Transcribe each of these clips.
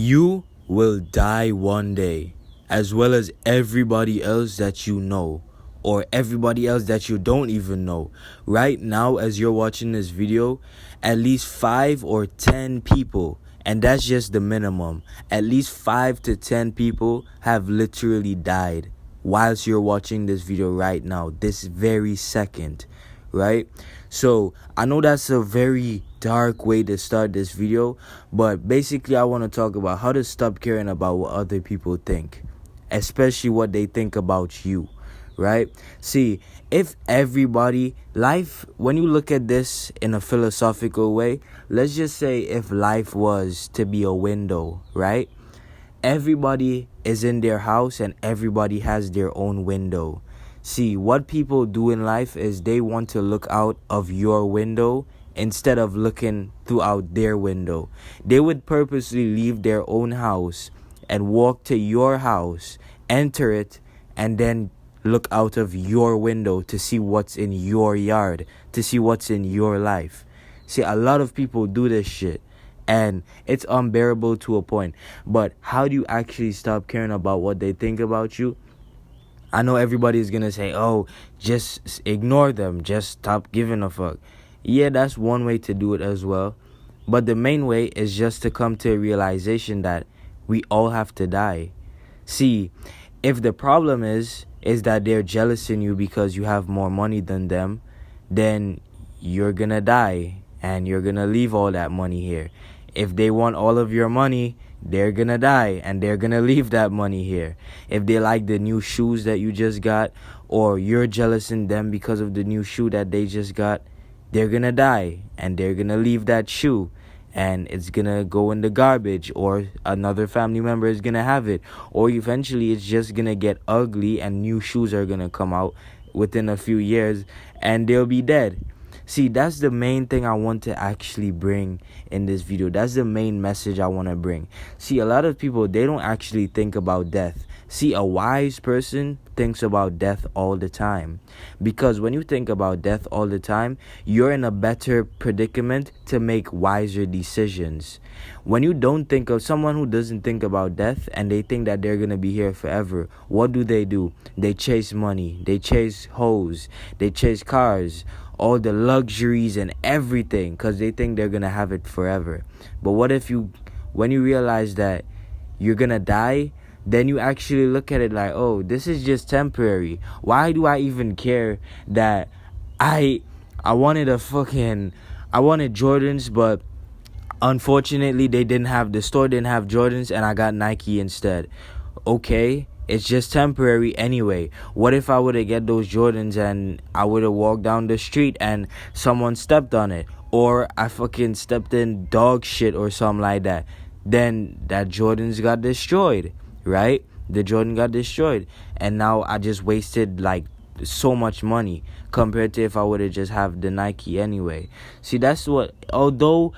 You will die one day, as well as everybody else that you know, or everybody else that you don't even know. Right now, as you're watching this video, at least 5 or 10 people, and that's just the minimum, at least 5 to 10 people have literally died whilst you're watching this video right now, this very second, right? So I know that's a very dark way to start this video, but basically I want to talk about how to stop caring about what other people think, especially what they think about you, right? See, if everybody, life, when you look at this in a philosophical way, let's just say if life was to be a window, right? Everybody is in their house and everybody has their own window. See, what people do in life is they want to look out of your window instead of looking throughout their window. They would purposely leave their own house and walk to your house, enter it, and then look out of your window to see what's in your yard, to see what's in your life. See, a lot of people do this shit, and it's unbearable to a point. But how do you actually stop caring about what they think about you? I know everybody's gonna say, oh, just ignore them, just stop giving a fuck. Yeah, that's one way to do it as well. But the main way is just to come to a realization that we all have to die. See, if the problem is that they're jealous in you because you have more money than them, then you're gonna die and you're gonna leave all that money here. If they want all of your money, they're gonna die and they're gonna leave that money here. If they like the new shoes that you just got, or you're jealous in them because of the new shoe that they just got, they're gonna die and they're gonna leave that shoe and it's gonna go in the garbage, or another family member is gonna have it, or eventually it's just gonna get ugly and new shoes are gonna come out within a few years and they'll be dead. See, that's the main thing I want to actually bring in this video. That's the main message I want to bring. See, a lot of people, they don't actually think about death. See, a wise person thinks about death all the time. Because when you think about death all the time, you're in a better predicament to make wiser decisions. When you don't think of someone who doesn't think about death and they think that they're going to be here forever, what do? They chase money, they chase hoes, they chase cars, all the luxuries and everything, because they think they're going to have it forever. But what if when you realize that you're going to die, then you actually look at it like, oh, this is just temporary. Why do I even care that I wanted Jordans, but unfortunately the store didn't have Jordans and I got Nike instead. Okay, it's just temporary anyway. What if I would have get those Jordans and I would have walked down the street and someone stepped on it, or I fucking stepped in dog shit or something like that? Then that Jordans got destroyed, right? The Jordan got destroyed, and now I just wasted like so much money compared to if I would have just have the Nike anyway. See, that's what, although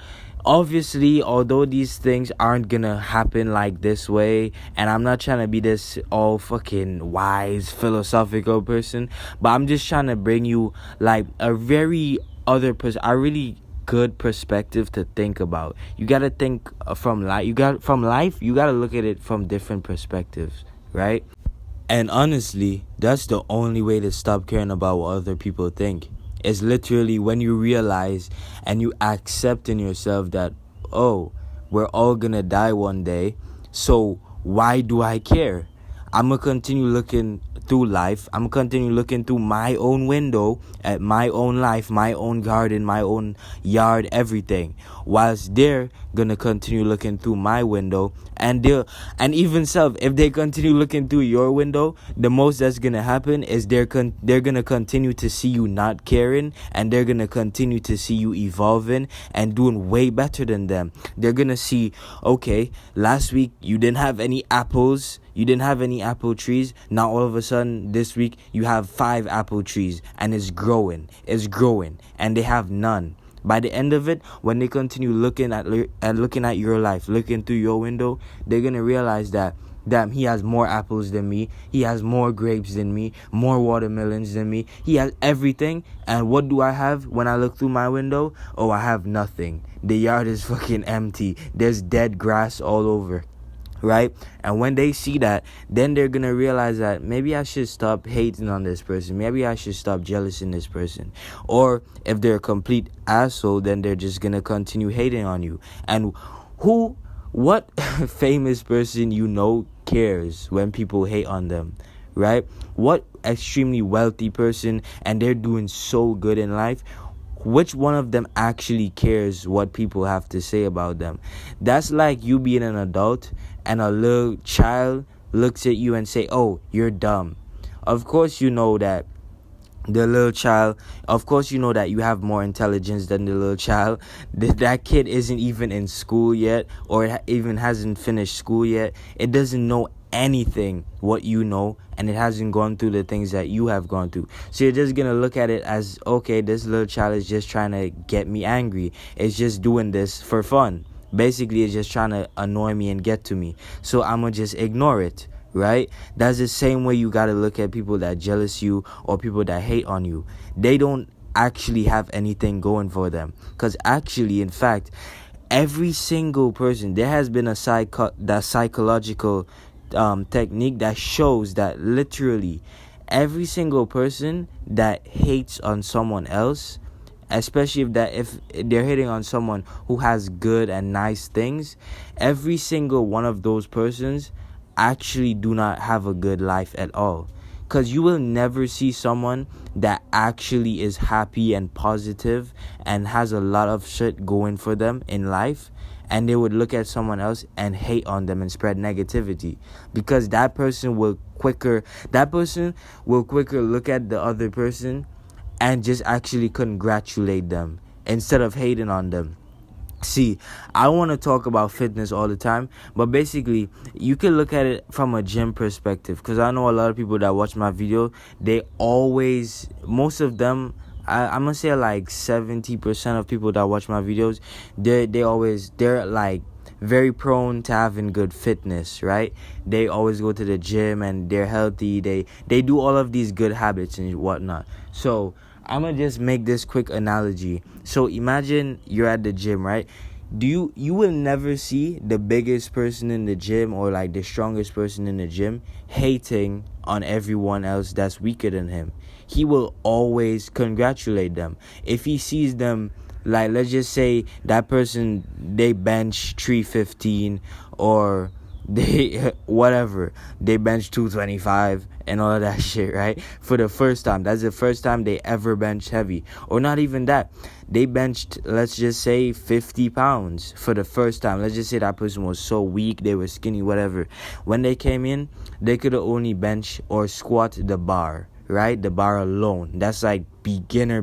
these things aren't gonna happen like this way, and I'm not trying to be this all fucking wise philosophical person, but I'm just trying to bring you like a very a really good perspective to think about. You gotta think from life. You gotta look at it from different perspectives, right? And honestly, that's the only way to stop caring about what other people think. It's literally when you realize and you accept in yourself that, oh, we're all gonna die one day, so why do I care? I'm gonna continue looking through life. I'm gonna continue looking through my own window at my own life, my own garden, my own yard, everything, whilst they're gonna continue looking through my window. And even so, if they continue looking through your window, the most that's gonna happen is they're gonna continue to see you not caring, and they're gonna continue to see you evolving and doing way better than them. They're gonna see, okay, last week you didn't have any apples, you didn't have any apple trees. Now all of a sudden this week you have 5 apple trees and it's growing, and they have none. By the end of it, when they continue looking at your life, looking through your window, they're gonna realize that, damn, he has more apples than me, he has more grapes than me, more watermelons than me, he has everything. And what do I have when I look through my window? Oh, I have nothing. The yard is fucking empty. There's dead grass all over. right? And when they see that, then they're gonna realize that maybe I should stop hating on this person, maybe I should stop jealous in this person. Or if they're a complete asshole, then they're just gonna continue hating on you. And what famous person cares when people hate on them, right? What extremely wealthy person, and they're doing so good in life, which one of them actually cares what people have to say about them? That's like you being an adult and a little child looks at you and say, "Oh, you're dumb." Of course you know that the little child, of course you know that you have more intelligence than the little child. That kid isn't even in school yet, or even hasn't finished school yet. It doesn't know anything what you know, and it hasn't gone through the things that you have gone through. So you're just gonna look at it as, okay, this little child is just trying to get me angry, it's just doing this for fun. Basically, it's just trying to annoy me and get to me, so I'm gonna just ignore it, right? That's the same way you gotta look at people that jealous you or people that hate on you. They don't actually have anything going for them, because actually, in fact, every single person, there has been a psychological technique that shows that literally every single person that hates on someone else, especially if they're hitting on someone who has good and nice things, every single one of those persons actually do not have a good life at all. Because you will never see someone that actually is happy and positive and has a lot of shit going for them in life, and they would look at someone else and hate on them and spread negativity, because that person will quicker look at the other person and just actually congratulate them instead of hating on them. See, I want to talk about fitness all the time, but basically, you can look at it from a gym perspective, because I know a lot of people that watch my video, most of them, I'm going to say like 70% of people that watch my videos, they're like very prone to having good fitness, right? They always go to the gym and they're healthy. They do all of these good habits and whatnot. So I'm gonna just make this quick analogy. So imagine you're at the gym, right? You will never see the biggest person in the gym or like the strongest person in the gym hating on everyone else that's weaker than him. He will always congratulate them. If he sees them, like, let's just say that person, they bench 315, or they they bench 225 and all of that shit, right? For the first time, that's the first time they ever bench heavy. Or not even that, they benched, let's just say, 50 pounds for the first time. Let's just say that person was so weak, they were skinny, whatever. When they came in, they could have only bench or squat the bar, right? The bar alone. That's like beginner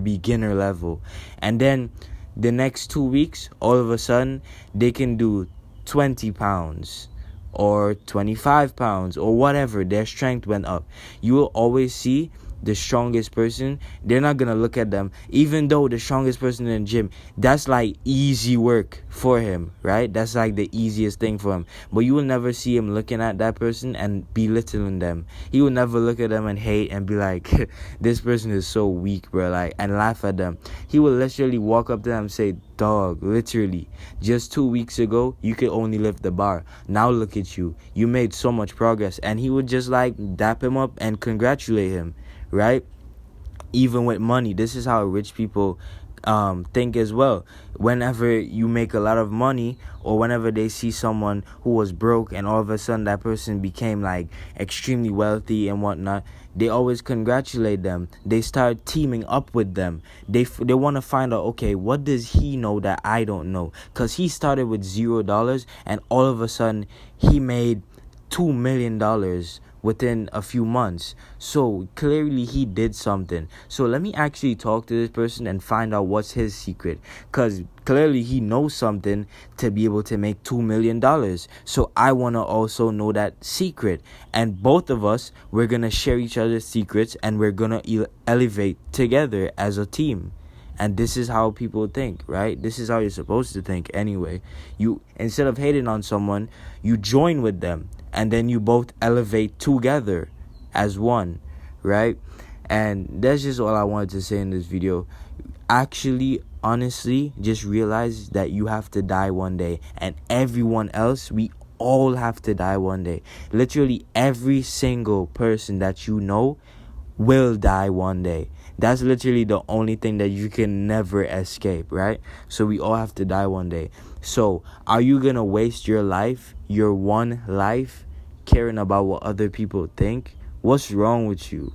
level. And then the next 2 weeks, all of a sudden, they can do 20 pounds or 25 pounds or whatever. Their strength went up. You will always see the strongest person, they're not gonna look at them, even though the strongest person in the gym, that's like easy work for him, right? That's like the easiest thing for him. But you will never see him looking at that person and belittling them. He will never look at them and hate and be like, this person is so weak, bro, like, and laugh at them. He will literally walk up to them and say, dog, literally, just 2 weeks ago, you could only lift the bar. Now look at you. You made so much progress. And he would just like dap him up and congratulate him, right? Even with money, this is how rich people think as well. Whenever you make a lot of money, or whenever they see someone who was broke and all of a sudden that person became like extremely wealthy and whatnot, they always congratulate them. They start teaming up with them. They want to find out, okay, what does he know that I don't know? Because he started with $0 and all of a sudden he made $2 million within a few months. So clearly he did something. So let me actually talk to this person and find out what's his secret, because clearly he knows something to be able to make $2 million. So I want to also know that secret, and both of us, we're gonna share each other's secrets and we're gonna elevate together as a team. And this is how people think, right? This is how you're supposed to think anyway. You, instead of hating on someone, you join with them, and then you both elevate together as one, right? And that's just all I wanted to say in this video. Actually, honestly, just realize that you have to die one day, and everyone else, we all have to die one day. Literally every single person that you know will die one day. That's literally the only thing that you can never escape, right? So we all have to die one day. So are you gonna waste your life, your one life, caring about what other people think? What's wrong with you?